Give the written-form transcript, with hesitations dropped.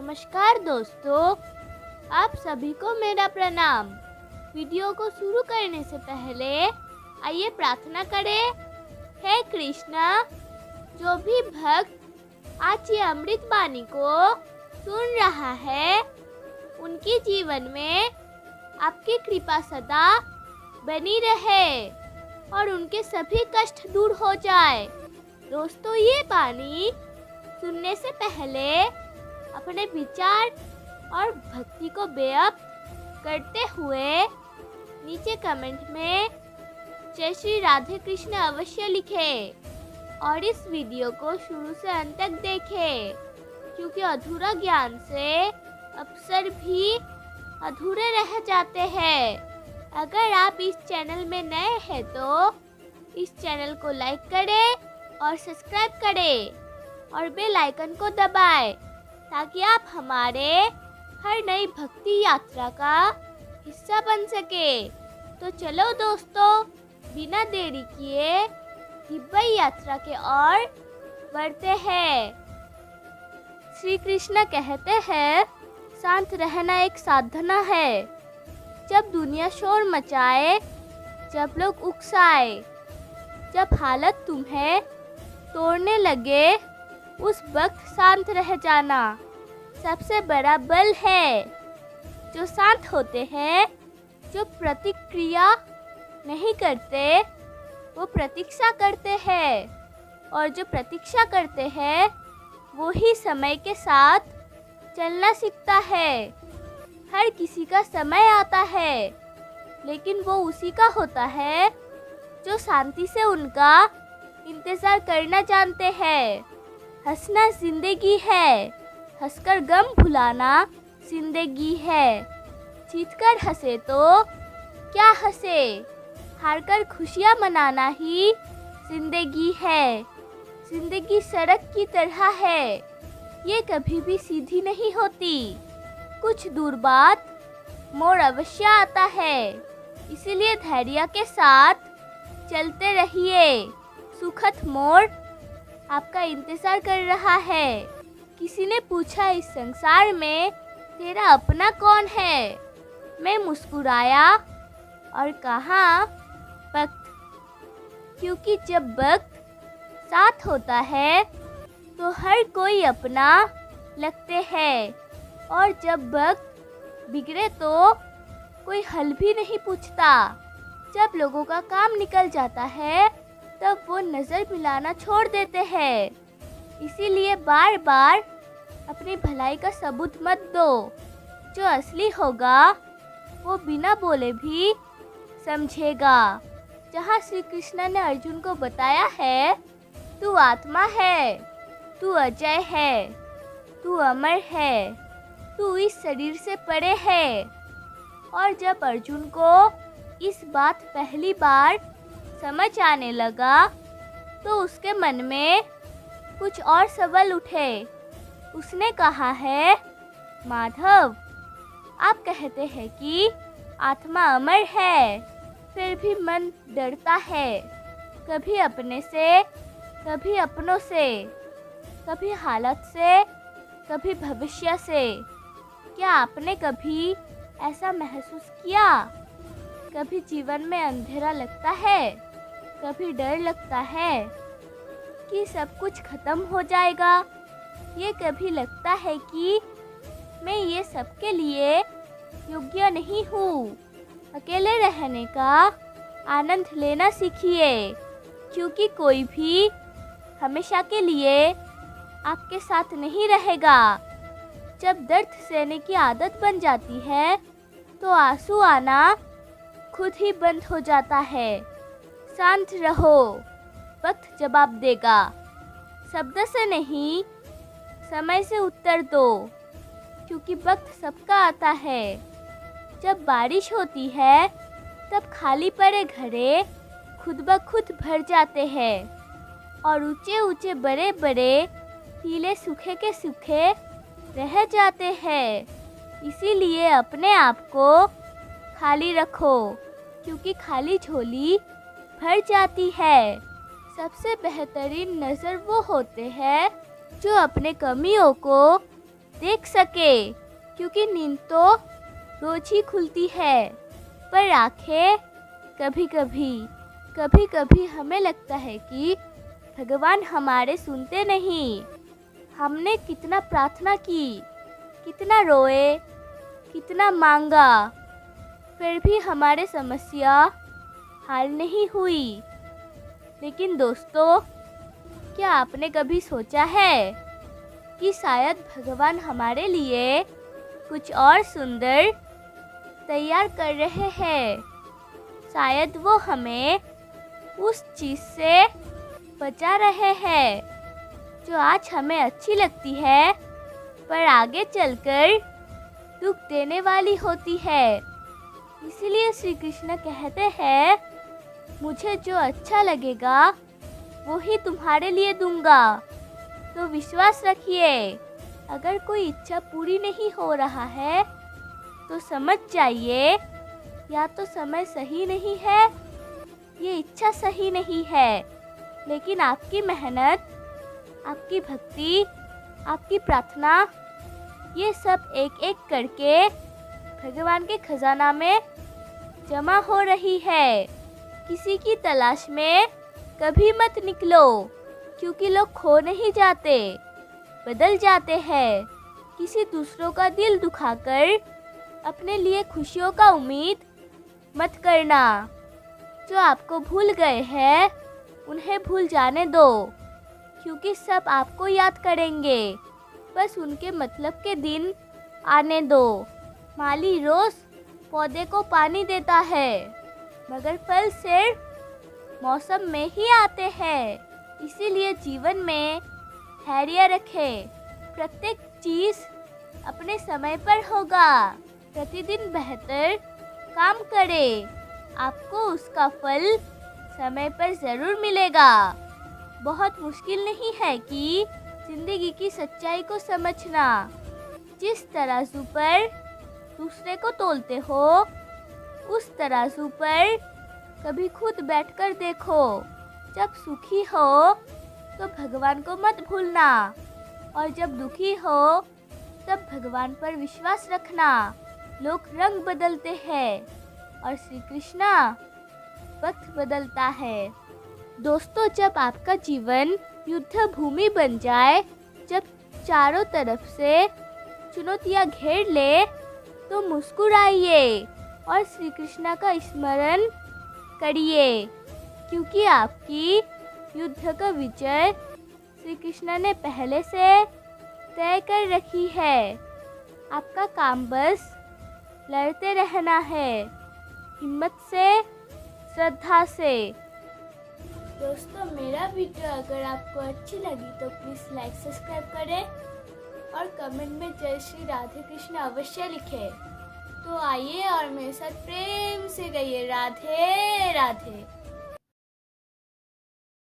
नमस्कार दोस्तों, आप सभी को मेरा प्रणाम। वीडियो को शुरू करने से पहले आइए प्रार्थना करें। हे कृष्णा, जो भी भक्त आज ये अमृत वाणी को सुन रहा है, उनके जीवन में आपकी कृपा सदा बनी रहे और उनके सभी कष्ट दूर हो जाए। दोस्तों, ये वाणी सुनने से पहले अपने विचार और भक्ति को व्यक्त करते हुए नीचे कमेंट में जय श्री राधे कृष्ण अवश्य लिखें और इस वीडियो को शुरू से अंत तक देखें, क्योंकि अधूरा ज्ञान से अवसर भी अधूरे रह जाते हैं। अगर आप इस चैनल में नए हैं तो इस चैनल को लाइक करें और सब्सक्राइब करें और बेल आइकन को दबाएं, ताकि आप हमारे हर नई भक्ति यात्रा का हिस्सा बन सके। तो चलो दोस्तों, बिना देरी किए दिव्य यात्रा के ओर बढ़ते हैं। श्री कृष्ण कहते हैं, शांत रहना एक साधना है। जब दुनिया शोर मचाए, जब लोग उकसाए, जब हालत तुम्हें तोड़ने लगे, उस वक्त शांत रह जाना सबसे बड़ा बल है। जो शांत होते हैं, जो प्रतिक्रिया नहीं करते, वो प्रतीक्षा करते हैं, और जो प्रतीक्षा करते हैं वो ही समय के साथ चलना सीखता है। हर किसी का समय आता है, लेकिन वो उसी का होता है जो शांति से उनका इंतज़ार करना जानते हैं। हंसना जिंदगी है, हंसकर गम भुलाना जिंदगी है। जीतकर हंसे तो क्या हंसे, हारकर खुशियाँ मनाना ही जिंदगी है। जिंदगी सड़क की तरह है, ये कभी भी सीधी नहीं होती। कुछ दूर बाद मोड़ अवश्य आता है, इसीलिए धैर्य के साथ चलते रहिए। सुखद मोड़ आपका इंतजार कर रहा है। किसी ने पूछा, इस संसार में तेरा अपना कौन है? मैं मुस्कुराया और कहा, वक्त। क्योंकि जब वक्त साथ होता है तो हर कोई अपना लगते हैं, और जब वक्त बिगड़े तो कोई हल भी नहीं पूछता। जब लोगों का काम निकल जाता है तब वो नज़र मिलाना छोड़ देते हैं। इसीलिए बार बार अपनी भलाई का सबूत मत दो। जो असली होगा वो बिना बोले भी समझेगा। जहाँ श्री कृष्ण ने अर्जुन को बताया है, तू आत्मा है, तू अजय है, तू अमर है, तू इस शरीर से परे है। और जब अर्जुन को इस बात पहली बार समझ आने लगा तो उसके मन में कुछ और सवाल उठे। उसने कहा है, माधव, आप कहते हैं कि आत्मा अमर है, फिर भी मन डरता है, कभी अपने से, कभी अपनों से, कभी हालत से, कभी भविष्य से। क्या आपने कभी ऐसा महसूस किया? कभी जीवन में अंधेरा लगता है, कभी डर लगता है कि सब कुछ खत्म हो जाएगा। ये कभी लगता है कि मैं ये सब के लिए योग्य नहीं हूँ। अकेले रहने का आनंद लेना सीखिए, क्योंकि कोई भी हमेशा के लिए आपके साथ नहीं रहेगा। जब दर्द सहने की आदत बन जाती है तो आंसू आना खुद ही बंद हो जाता है। शांत रहो, वक्त जवाब देगा। शब्द से नहीं, समय से उत्तर दो, क्योंकि वक्त सबका आता है। जब बारिश होती है तब खाली पड़े घड़े खुद ब खुद भर जाते हैं, और ऊंचे ऊंचे बड़े बड़े टीले सूखे के सूखे रह जाते हैं। इसीलिए अपने आप को खाली रखो, क्योंकि खाली झोली भर जाती है। सबसे बेहतरीन नज़र वो होते हैं जो अपने कमियों को देख सके, क्योंकि नींद तो रोज ही खुलती है, पर आंखें कभी कभी हमें लगता है कि भगवान हमारे सुनते नहीं। हमने कितना प्रार्थना की, कितना रोए, कितना मांगा, फिर भी हमारे समस्या हल नहीं हुई। लेकिन दोस्तों, क्या आपने कभी सोचा है कि शायद भगवान हमारे लिए कुछ और सुंदर तैयार कर रहे हैं? शायद वो हमें उस चीज़ से बचा रहे हैं जो आज हमें अच्छी लगती है, पर आगे चलकर दुख देने वाली होती है। इसीलिए श्री कृष्ण कहते हैं, मुझे जो अच्छा लगेगा वो ही तुम्हारे लिए दूंगा। तो विश्वास रखिए, अगर कोई इच्छा पूरी नहीं हो रहा है तो समझ जाइए, या तो समय सही नहीं है, ये इच्छा सही नहीं है। लेकिन आपकी मेहनत, आपकी भक्ति, आपकी प्रार्थना, ये सब एक एक करके भगवान के खजाना में जमा हो रही है। किसी की तलाश में कभी मत निकलो, क्योंकि लोग खो नहीं जाते, बदल जाते हैं। किसी दूसरों का दिल दुखाकर अपने लिए खुशियों का उम्मीद मत करना। जो आपको भूल गए हैं उन्हें भूल जाने दो, क्योंकि सब आपको याद करेंगे। बस उनके मतलब के दिन आने दो। माली रोज पौधे को पानी देता है, मगर फल सिर्फ मौसम में ही आते हैं। इसीलिए जीवन में धैर्य रखें। प्रत्येक चीज़ अपने समय पर होगा। प्रतिदिन बेहतर काम करें, आपको उसका फल समय पर ज़रूर मिलेगा। बहुत मुश्किल नहीं है कि जिंदगी की सच्चाई को समझना। जिस तराजू पर दूसरे को तोलते हो, उस तराजू पर कभी खुद बैठकर देखो। जब सुखी हो तो भगवान को मत भूलना, और जब दुखी हो तब भगवान पर विश्वास रखना। लोग रंग बदलते हैं और श्री कृष्णा वक्त बदलता है। दोस्तों, जब आपका जीवन युद्ध भूमि बन जाए, जब चारों तरफ से चुनौतियां घेर ले, तो मुस्कुराइए और श्री कृष्णा का स्मरण करिए, क्योंकि आपकी युद्ध का विजय श्री कृष्ण ने पहले से तय कर रखी है। आपका काम बस लड़ते रहना है, हिम्मत से, श्रद्धा से। दोस्तों, मेरा वीडियो अगर आपको अच्छी लगी तो प्लीज़ लाइक सब्सक्राइब करें और कमेंट में जय श्री राधे कृष्ण अवश्य लिखें। तो आइए और मेरे साथ प्रेम से गाइए राधे राधे।